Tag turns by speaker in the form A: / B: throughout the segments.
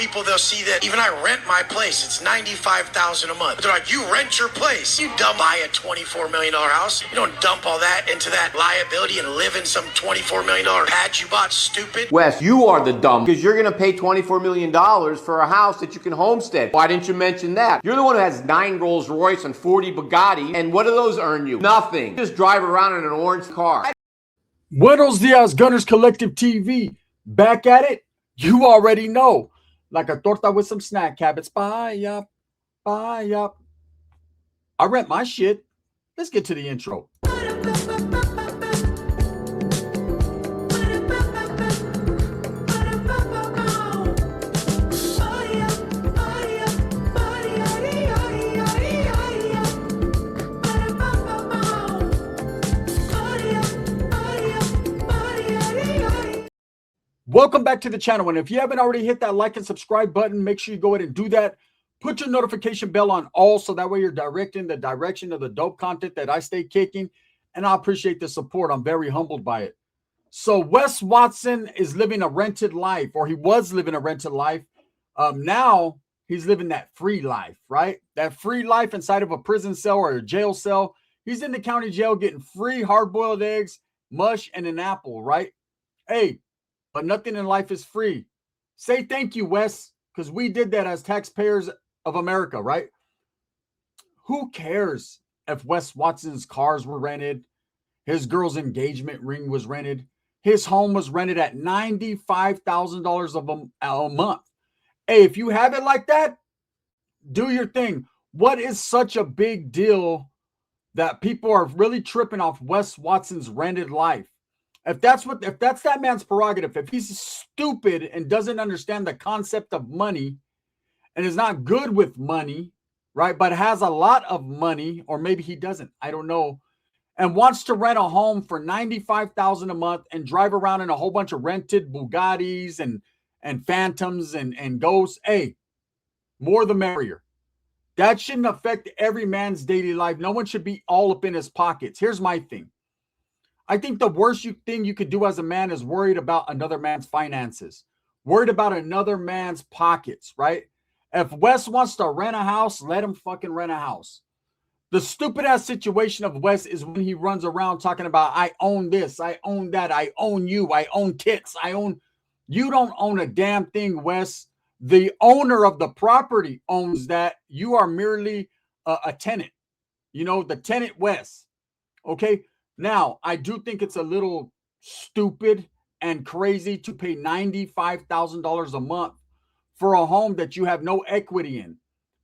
A: people, they'll see that even I rent my place, it's $95,000 a month. They're like, you rent your place. You dump buy a $24 million house. You don't dump all that into that liability and live in some $24 million pad you bought, stupid.
B: Wes, you are the dumb, because you're going to pay $24 million for a house that you can homestead. Why didn't you mention that? You're the one who has 9 Rolls Royce and 40 Bugatti, and what do those earn you? Nothing. You just drive around in an orange car.
C: Buenos dias, Gunners Collective TV. Back at it? You already know. Like a torta with some snack habits. Buy up, buy up. I rent my shit. Let's get to the intro. Welcome back to the channel. And if you haven't already hit that like and subscribe button, make sure you go ahead and do that. Put your notification bell on all so that way you're directing the direction of the dope content that I stay kicking. And I appreciate the support. I'm very humbled by it. So Wes Watson is living a rented life, or he was living a rented life. Now he's living that free life, right? That free life inside of a prison cell or a jail cell. He's in the county jail getting free hard-boiled eggs, mush, and an apple, right? Hey, but nothing in life is free. Say thank you, Wes, because we did that as taxpayers of America, right? Who cares if Wes Watson's cars were rented, his girl's engagement ring was rented, his home was rented at $95,000 a month. Hey, if you have it like that, do your thing. What is such a big deal that people are really tripping off Wes Watson's rented life? If that's that man's prerogative, if he's stupid and doesn't understand the concept of money and is not good with money, right, but has a lot of money, or maybe he doesn't, I don't know, and wants to rent a home for $95,000 a month and drive around in a whole bunch of rented Bugattis and Phantoms and Ghosts, hey, more the merrier. That shouldn't affect every man's daily life. No one should be all up in his pockets. Here's my thing. I think the worst thing you could do as a man is worried about another man's finances, worried about another man's pockets, right? If Wes wants to rent a house, let him fucking rent a house. The stupid ass situation of Wes is when he runs around talking about, I own this, I own that, I own you, I own tits, I own. You don't own a damn thing, Wes. The owner of the property owns that. You are merely a tenant. You know, the tenant Wes. Okay. Now, I do think it's a little stupid and crazy to pay $95,000 a month for a home that you have no equity in,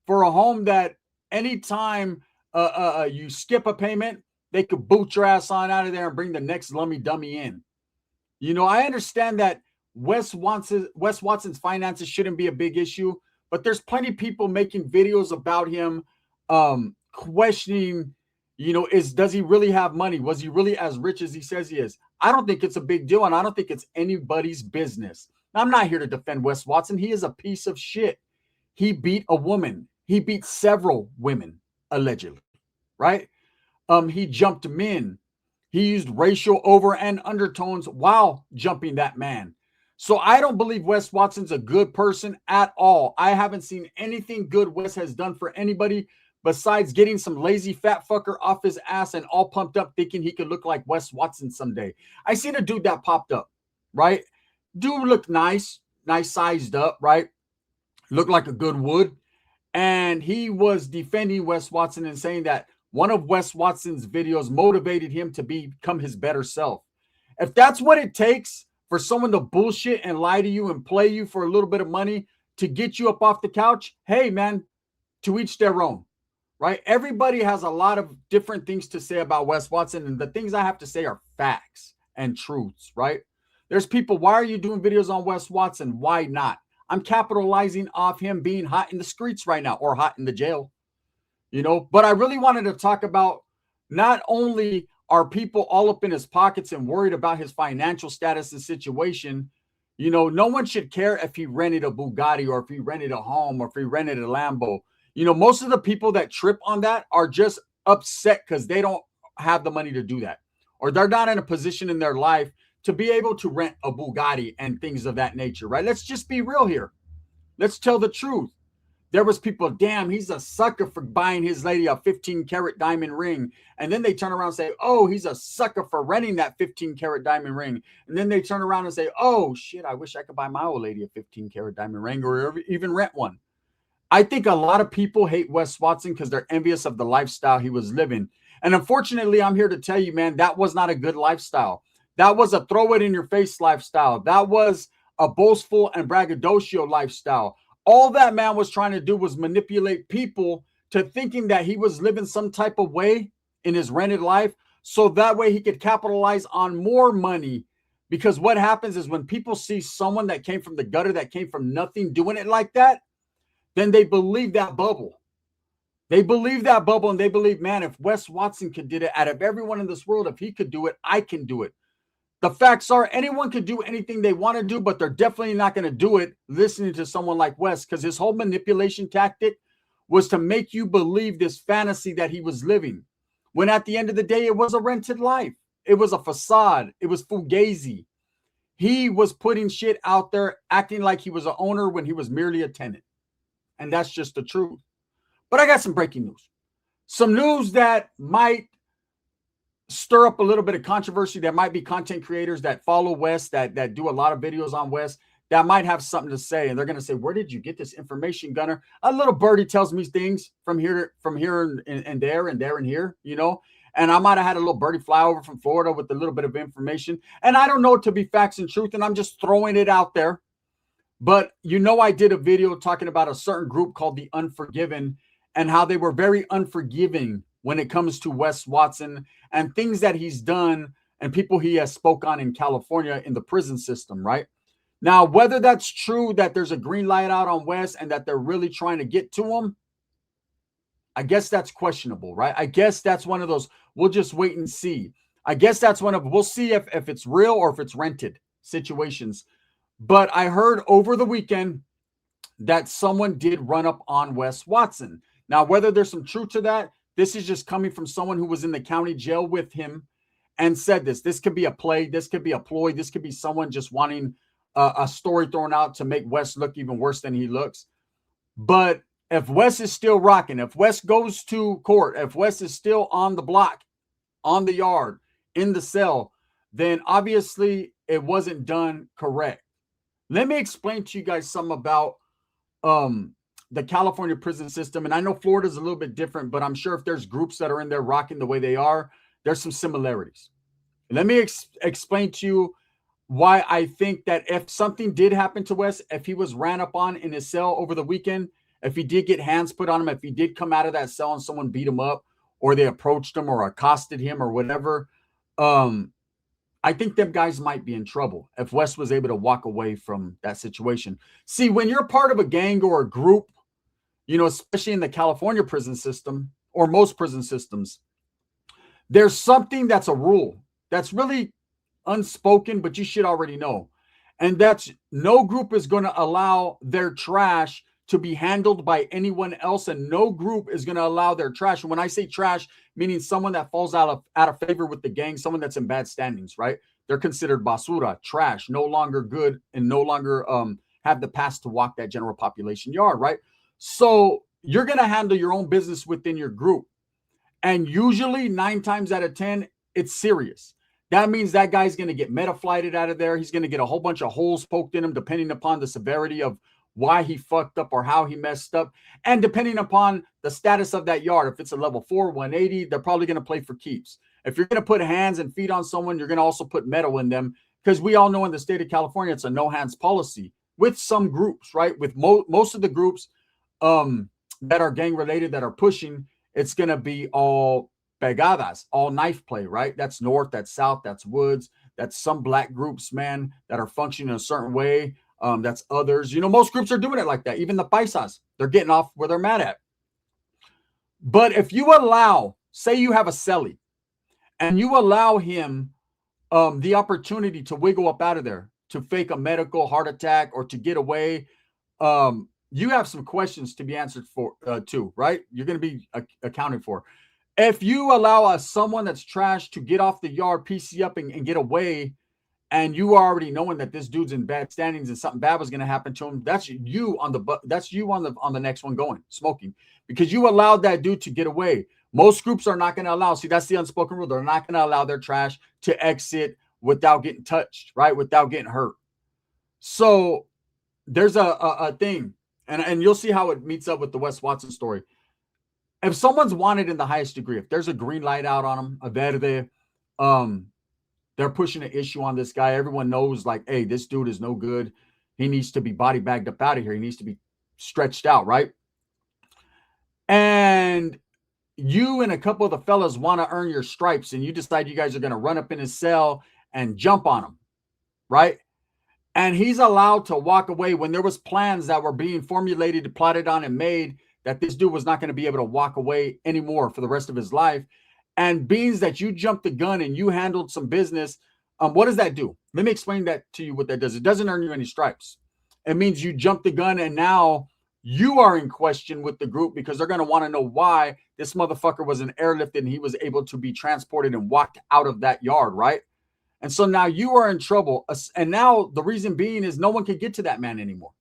C: for a home that anytime you skip a payment, they could boot your ass on out of there and bring the next lummy dummy in. You know, I understand that Wes Watson's finances shouldn't be a big issue, but there's plenty of people making videos about him, questioning, you know, does he really have money? Was he really as rich as he says he is? I don't think it's a big deal, and I don't think it's anybody's business. I'm not here to defend Wes Watson. He is a piece of shit. He beat a woman. He beat several women, allegedly, right? He jumped men. He used racial over and undertones while jumping that man. So I don't believe Wes Watson's a good person at all. I haven't seen anything good Wes has done for anybody besides getting some lazy fat fucker off his ass and all pumped up thinking he could look like Wes Watson someday. I seen a dude that popped up, right? Dude looked nice sized up, right? Looked like a good wood. And he was defending Wes Watson and saying that one of Wes Watson's videos motivated him to become his better self. If that's what it takes for someone to bullshit and lie to you and play you for a little bit of money to get you up off the couch, hey, man, to each their own. Right? Everybody has a lot of different things to say about Wes Watson, and the things I have to say are facts and truths, right? There's people, why are you doing videos on Wes Watson? Why not? I'm capitalizing off him being hot in the streets right now, or hot in the jail, you know? But I really wanted to talk about, not only are people all up in his pockets and worried about his financial status and situation, you know, no one should care if he rented a Bugatti or if he rented a home or if he rented a Lambo. You know, most of the people that trip on that are just upset because they don't have the money to do that, or they're not in a position in their life to be able to rent a Bugatti and things of that nature, right? Let's just be real here. Let's tell the truth. There was people, damn, he's a sucker for buying his lady a 15-carat diamond ring. And then they turn around and say, oh, he's a sucker for renting that 15-carat diamond ring. And then they turn around and say, oh, shit, I wish I could buy my old lady a 15-carat diamond ring or even rent one. I think a lot of people hate Wes Watson because they're envious of the lifestyle he was living. And unfortunately, I'm here to tell you, man, that was not a good lifestyle. That was a throw it in your face lifestyle. That was a boastful and braggadocio lifestyle. All that man was trying to do was manipulate people to thinking that he was living some type of way in his rented life. So that way he could capitalize on more money. Because what happens is when people see someone that came from the gutter, that came from nothing, doing it like that, then they believe that bubble. They believe that bubble, and they believe, man, if Wes Watson could do it, out of everyone in this world, if he could do it, I can do it. The facts are anyone could do anything they want to do, but they're definitely not going to do it listening to someone like Wes, because his whole manipulation tactic was to make you believe this fantasy that he was living, when at the end of the day, it was a rented life. It was a facade. It was fugazi. He was putting shit out there, acting like he was an owner when he was merely a tenant. And that's just the truth. But I got some breaking news. Some news that might stir up a little bit of controversy. That might be content creators that follow Wes, that do a lot of videos on Wes, that might have something to say. And they're going to say, where did you get this information, Gunner? A little birdie tells me things from here and there and here, you know. And I might have had a little birdie fly over from Florida with a little bit of information. And I don't know it to be facts and truth, and I'm just throwing it out there. But you know, I did a video talking about a certain group called the Unforgiven and how they were very unforgiving when it comes to Wes Watson and things that he's done and people he has spoke on in California in the prison system, right? Now, whether that's true that there's a green light out on Wes and that they're really trying to get to him, I guess that's questionable, right? I guess that's one of those, we'll just wait and see. I guess that's one of, we'll see if it's real or if it's rented situations. But I heard over the weekend that someone did run up on Wes Watson. Now, whether there's some truth to that, this is just coming from someone who was in the county jail with him and said this. This could be a play. This could be a ploy. This could be someone just wanting a story thrown out to make Wes look even worse than he looks. But if Wes is still rocking, if Wes goes to court, if Wes is still on the block, on the yard, in the cell, then obviously it wasn't done correct. Let me explain to you guys something about the California prison system. And I know Florida's a little bit different, but I'm sure if there's groups that are in there rocking the way they are, there's some similarities. Let me explain to you why I think that if something did happen to Wes, if he was ran up on in his cell over the weekend, if he did get hands put on him, if he did come out of that cell and someone beat him up or they approached him or accosted him or whatever, I think them guys might be in trouble if Wes was able to walk away from that situation. See, when you're part of a gang or a group, you know, especially in the California prison system or most prison systems, there's something that's a rule that's really unspoken, but you should already know. And that's no group is going to allow their trash to be handled by anyone else, and no group is going to allow their trash. And when I say trash, meaning someone that falls out of favor with the gang, someone that's in bad standings, right? They're considered basura, trash, no longer good, and no longer have the pass to walk that general population yard, right? So you're going to handle your own business within your group. And usually 9 times out of 10, it's serious. That means that guy's going to get meta-flighted out of there. He's going to get a whole bunch of holes poked in him, depending upon the severity of why he fucked up or how he messed up. And depending upon the status of that yard, if it's a level 4, 180, they're probably going to play for keeps. If you're going to put hands and feet on someone, you're going to also put metal in them, because we all know in the state of California, it's a no hands policy with some groups, right? With most of the groups that are gang related, that are pushing, it's going to be all pegadas, all knife play, right? That's north, that's south, that's woods, that's some black groups, man, that are functioning in a certain way. That's others. You know, most groups are doing it like that. Even the paisas, they're getting off where they're mad at. But if you allow, say you have a celly, and you allow him the opportunity to wiggle up out of there, to fake a medical heart attack or to get away, you have some questions to be answered for too, right? You're going to be accounted for. If you allow someone that's trash to get off the yard, PC up and get away, and you already knowing that this dude's in bad standings and something bad was going to happen to him, that's you on the next one going smoking, because you allowed that dude to get away. Most groups are not going to allow. See, that's the unspoken rule. They're not going to allow their trash to exit without getting touched, right? Without getting hurt. So there's a thing, and you'll see how it meets up with the Wes Watson story. If someone's wanted in the highest degree, if there's a green light out on them, a verde, they're pushing an issue on this guy. Everyone knows, like, hey, this dude is no good. He needs to be body bagged up out of here. He needs to be stretched out, right? And you and a couple of the fellas want to earn your stripes, and you decide you guys are going to run up in his cell and jump on him, right? And he's allowed to walk away when there was plans that were being formulated, plotted on, and made that this dude was not going to be able to walk away anymore for the rest of his life. And being that you jumped the gun and you handled some business, what does that do? Let me explain that to you, what that does. It doesn't earn you any stripes. It means you jumped the gun, and now you are in question with the group, because they're going to want to know why this motherfucker was an airlifted and he was able to be transported and walked out of that yard, right? And so now you are in trouble. And now the reason being is no one can get to that man anymore.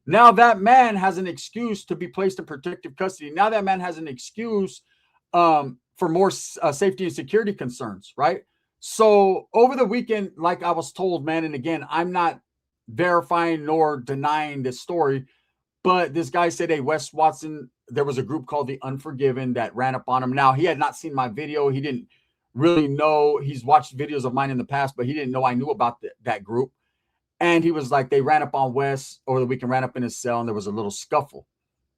C: Now that man has an excuse to be placed in protective custody. Now that man has an excuse for more safety and security concerns, right? So over the weekend, like I was told, man, and again, I'm not verifying nor denying this story, but this guy said, hey, Wes Watson, there was a group called the Unforgiven that ran up on him. Now, he had not seen my video. He didn't really know. He's watched videos of mine in the past, but he didn't know I knew about that group. And he was like, they ran up on Wes over the weekend, ran up in his cell, and there was a little scuffle.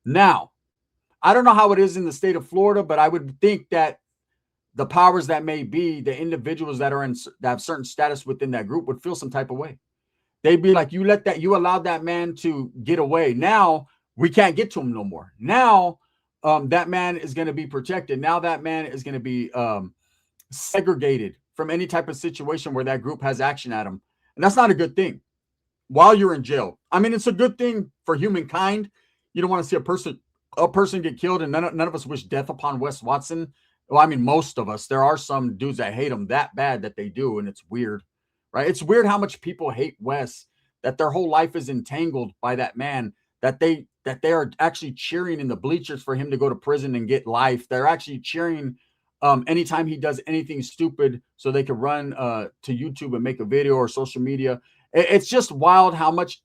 C: Now, I don't know how it is in the state of Florida, but I would think that the powers that may be, the individuals that have certain status within that group, would feel some type of way. They'd be like, you allowed that man to get away. Now we can't get to him no more. Now that man is going to be protected. Now that man is going to be segregated from any type of situation where that group has action at him. And that's not a good thing while you're in jail. I mean, it's a good thing for humankind. You don't want to see a person get killed, and none of us wish death upon Wes Watson. Well, I mean, most of us. There are some dudes that hate him that bad that they do, and it's weird, right? It's weird how much people hate Wes, that their whole life is entangled by that man, that they are actually cheering in the bleachers for him to go to prison and get life. They're actually cheering anytime he does anything stupid so they can run to YouTube and make a video or social media. It's just wild how much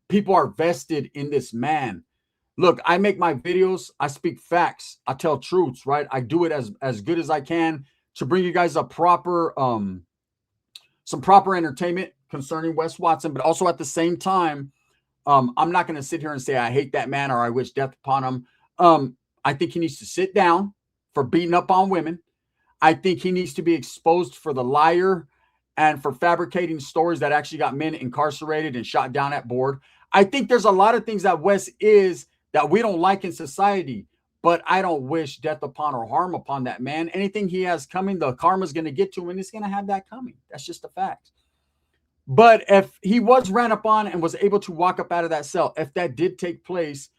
C: people are vested in this man. Look, I make my videos. I speak facts. I tell truths, right? I do it as good as I can to bring you guys a proper, some proper entertainment concerning Wes Watson, but also at the same time, I'm not going to sit here and say I hate that man or I wish death upon him. I think he needs to sit down for beating up on women. I think he needs to be exposed for the liar and for fabricating stories that actually got men incarcerated and shot down at board. I think there's a lot of things that Wes is that we don't like in society, but I don't wish death upon or harm upon that man. Anything he has coming, the karma's going to get to him, and he's going to have that coming. That's just a fact. But if he was ran up on and was able to walk up out of that cell, if that did take place,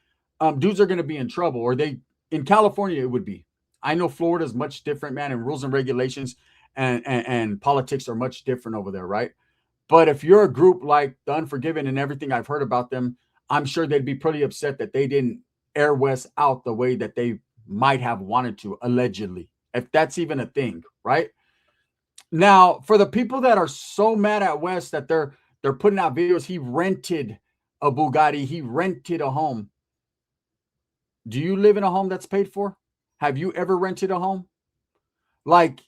C: dudes are going to be in trouble. Or in California, it would be. I know Florida is much different, man, and rules and regulations and politics are much different over there, right? But if you're a group like the Unforgiven and everything I've heard about them, I'm sure they'd be pretty upset that they didn't air Wes out the way that they might have wanted to, allegedly, if that's even a thing, right? Now, for the people that are so mad at Wes that they're putting out videos, he rented a Bugatti, he rented a home. Do you live in a home that's paid for? Have you ever rented a home? Like,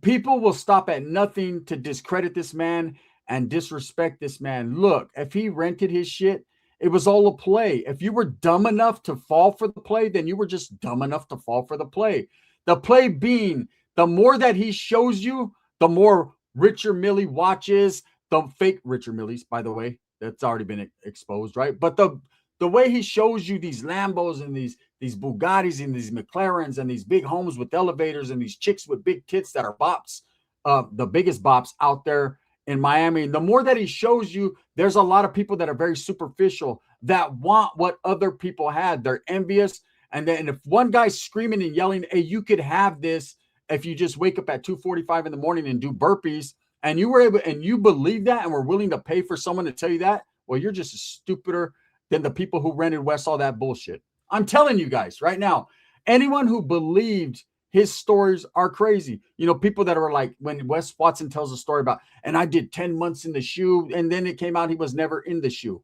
C: people will stop at nothing to discredit this man and disrespect this man. Look, if he rented his shit, it was all a play. If you were dumb enough to fall for the play, then you were just dumb enough to fall for the play. The play being, the more that he shows you, the more Richard Milley watches, the fake Richard Milles, by the way, that's already been exposed, right? But the way he shows you these Lambos and these Bugattis and these McLarens and these big homes with elevators and these chicks with big tits that are bops, the biggest bops out there in Miami. And the more that he shows you, there's a lot of people that are very superficial that want what other people had. They're envious. And then if one guy's screaming and yelling, hey, you could have this if you just wake up at 2:45 in the morning and do burpees and you were able, and you believe that and were willing to pay for someone to tell you that, well, you're just stupider than the people who rented Wes all that bullshit. I'm telling you guys right now, anyone who believed his stories are crazy. You know, people that are like, when Wes Watson tells a story about, and I did 10 months in the shoe, and then it came out he was never in the shoe.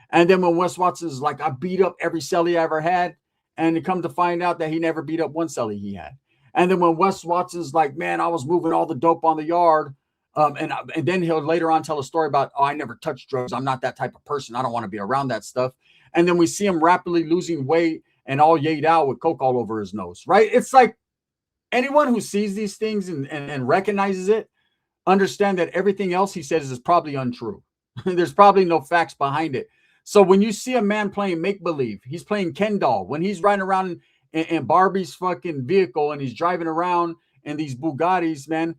C: And then when Wes Watson's like, I beat up every celly I ever had, and it come to find out that he never beat up one celly he had. And then when Wes Watson's like, man, I was moving all the dope on the yard. And then he'll later on tell a story about, oh, I never touched drugs. I'm not that type of person. I don't want to be around that stuff. And then we see him rapidly losing weight and all yayed out with coke all over his nose, right? It's like anyone who sees these things and recognizes it, understand that everything else he says is probably untrue. There's probably no facts behind it. So when you see a man playing make-believe, he's playing Ken doll. When he's riding around in Barbie's fucking vehicle and he's driving around in these Bugattis, man,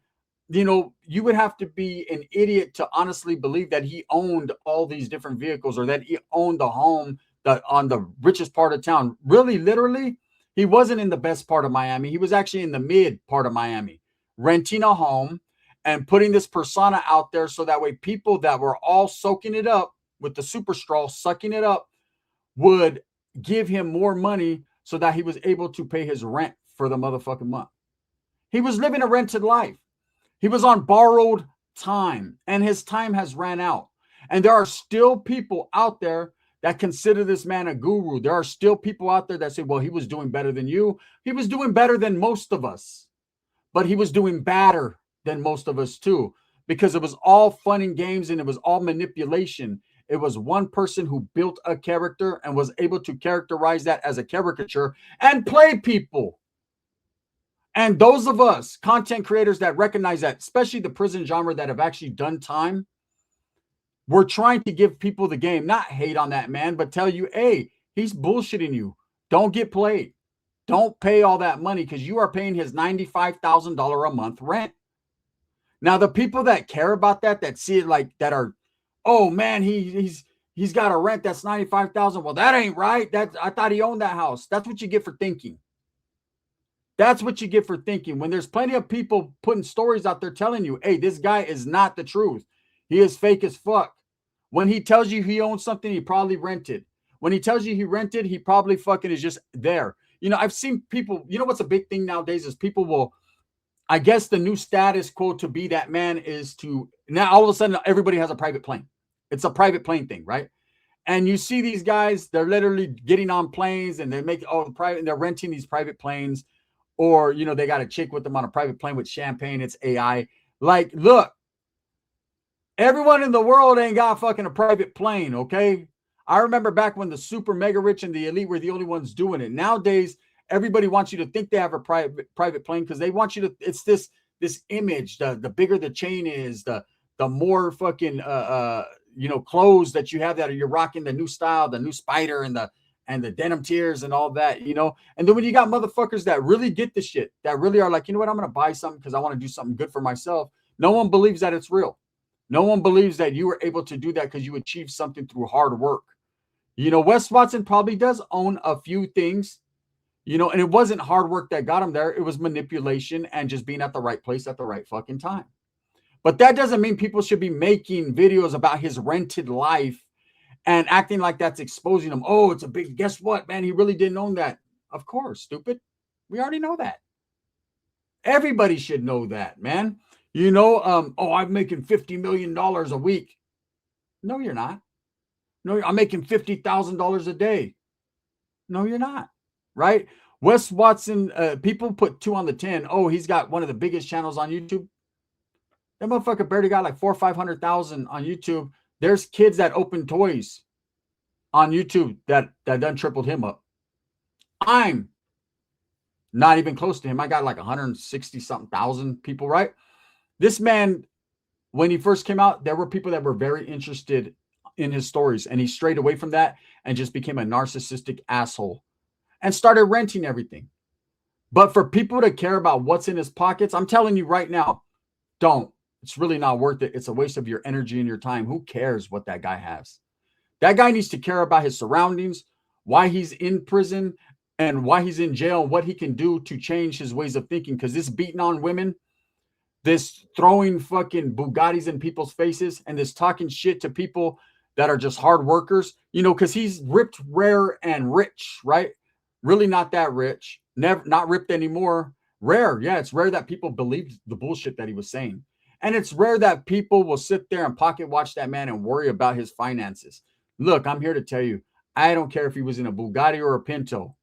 C: you know, you would have to be an idiot to honestly believe that he owned all these different vehicles or that he owned the home that on the richest part of town. Really, literally, he wasn't in the best part of Miami. He was actually in the mid part of Miami, renting a home and putting this persona out there so that way people that were all soaking it up with the super straw, sucking it up, would give him more money so that he was able to pay his rent for the motherfucking month. He was living a rented life. He was on borrowed time, and his time has ran out. And there are still people out there that consider this man a guru. There are still people out there that say, well, he was doing better than you. He was doing better than most of us, but he was doing badder than most of us too, because it was all fun and games and it was all manipulation. It was one person who built a character and was able to characterize that as a caricature and play people. And those of us, content creators that recognize that, especially the prison genre that have actually done time, we're trying to give people the game, not hate on that man, but tell you, hey, he's bullshitting you. Don't get played. Don't pay all that money because you are paying his $95,000 a month rent. Now, the people that care about that see it like that are, oh man, he's got a rent that's $95,000. Well, that ain't right. I thought he owned that house. That's what you get for thinking. That's what you get for thinking. When there's plenty of people putting stories out there telling you, hey, this guy is not the truth. He is fake as fuck. When he tells you he owns something, he probably rented. When he tells you he rented, he probably fucking is just there. You know, I've seen people, you know what's a big thing nowadays is people will, I guess the new status quo to be that man is to, now all of a sudden everybody has a private plane. It's a private plane thing, right? And you see these guys, they're literally getting on planes and they make and they're renting these private planes. Or, you know, they got a chick with them on a private plane with champagne. It's AI. Like, look, everyone in the world ain't got fucking a private plane, okay? I remember back when the super mega rich and the elite were the only ones doing it. Nowadays, everybody wants you to think they have a private plane because they want you to, it's this image, the bigger the chain is, the more fucking, you know, clothes that you have that you're rocking, the new style, the new Spider and the denim tears and all that, you know. And then when you got motherfuckers that really get the shit, that really are like, you know what, I'm going to buy something because I want to do something good for myself. No one believes that it's real. No one believes that you were able to do that because you achieved something through hard work. You know, Wes Watson probably does own a few things, you know, and it wasn't hard work that got him there. It was manipulation and just being at the right place at the right fucking time. But that doesn't mean people should be making videos about his rented life and acting like that's exposing him. Oh, it's a big, guess what, man? He really didn't own that. Of course, stupid. We already know that. Everybody should know that, man. You know, oh, I'm making $50 million a week. No, you're not. No, I'm making $50,000 a day. No, you're not. Right? Wes Watson, people put 2 on the 10. Oh, he's got one of the biggest channels on YouTube. That motherfucker barely got like 400,000 or 500,000 on YouTube. There's kids that open toys on YouTube that done tripled him up. I'm not even close to him. I got like 160 something thousand people, right? This man, when he first came out, there were people that were very interested in his stories, and he strayed away from that and just became a narcissistic asshole and started renting everything. But for people to care about what's in his pockets, I'm telling you right now, don't. It's really not worth it. It's a waste of your energy and your time. Who cares what that guy has? That guy needs to care about his surroundings, why he's in prison and why he's in jail, and what he can do to change his ways of thinking. Because this beating on women, this throwing fucking Bugattis in people's faces and this talking shit to people that are just hard workers, you know, because he's ripped, rare, and rich, right? Really not that rich, never not ripped anymore. Rare, yeah, it's rare that people believed the bullshit that he was saying. And it's rare that people will sit there and pocket watch that man and worry about his finances. Look, I'm here to tell you, I don't care if he was in a Bugatti or a Pinto.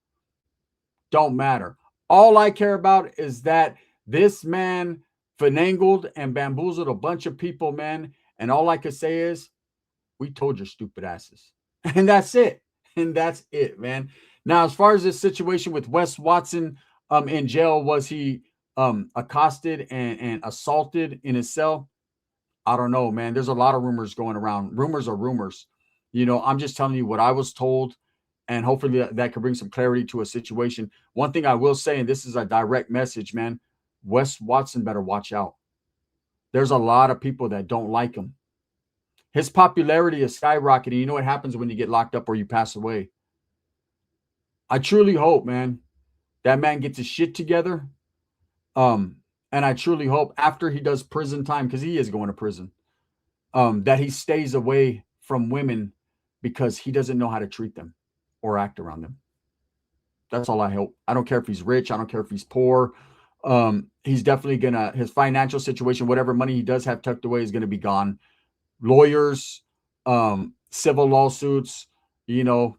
C: Don't matter. All I care about is that this man finagled and bamboozled a bunch of people, man. And all I could say is, we told your stupid asses. And that's it. And that's it, man. Now, as far as this situation with Wes Watson in jail, was he accosted and assaulted in his cell? I don't know, man. There's a lot of rumors going around. Rumors are rumors. You know, I'm just telling you what I was told, and hopefully that could bring some clarity to a situation. One thing I will say, and this is a direct message, man, Wes Watson better watch out. There's a lot of people that don't like him. His popularity is skyrocketing. You know what happens when you get locked up or you pass away? I truly hope, man, that man gets his shit together. And I truly hope after he does prison time, because he is going to prison, that he stays away from women because he doesn't know how to treat them or act around them. That's all I hope. I don't care if he's rich. I don't care if he's poor. He's definitely gonna, his financial situation, whatever money he does have tucked away is going to be gone. Lawyers, civil lawsuits, you know,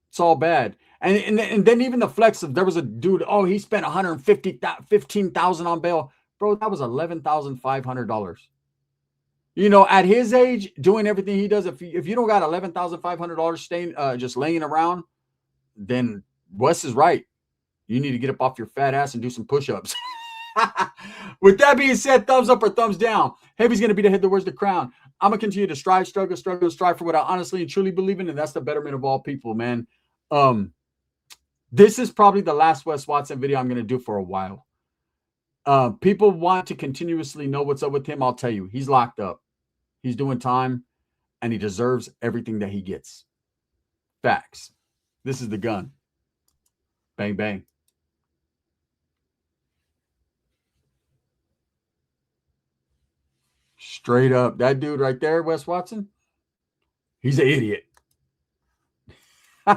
C: it's all bad. And then even the flex of, there was a dude, oh, he spent $15,000 on bail. Bro, that was $11,500. You know, at his age, doing everything he does, if you don't got $11,500 staying just laying around, then Wes is right. You need to get up off your fat ass and do some push-ups. With that being said, thumbs up or thumbs down. Heavy's going to be the head that wears the crown. I'm going to continue to strive, struggle, strive for what I honestly and truly believe in, and that's the betterment of all people, man. This is probably the last Wes Watson video I'm going to do for a while. People want to continuously know what's up with him. I'll tell you, he's locked up. He's doing time, and he deserves everything that he gets. Facts. This is the gun. Bang, bang. Straight up. That dude right there, Wes Watson, he's an idiot.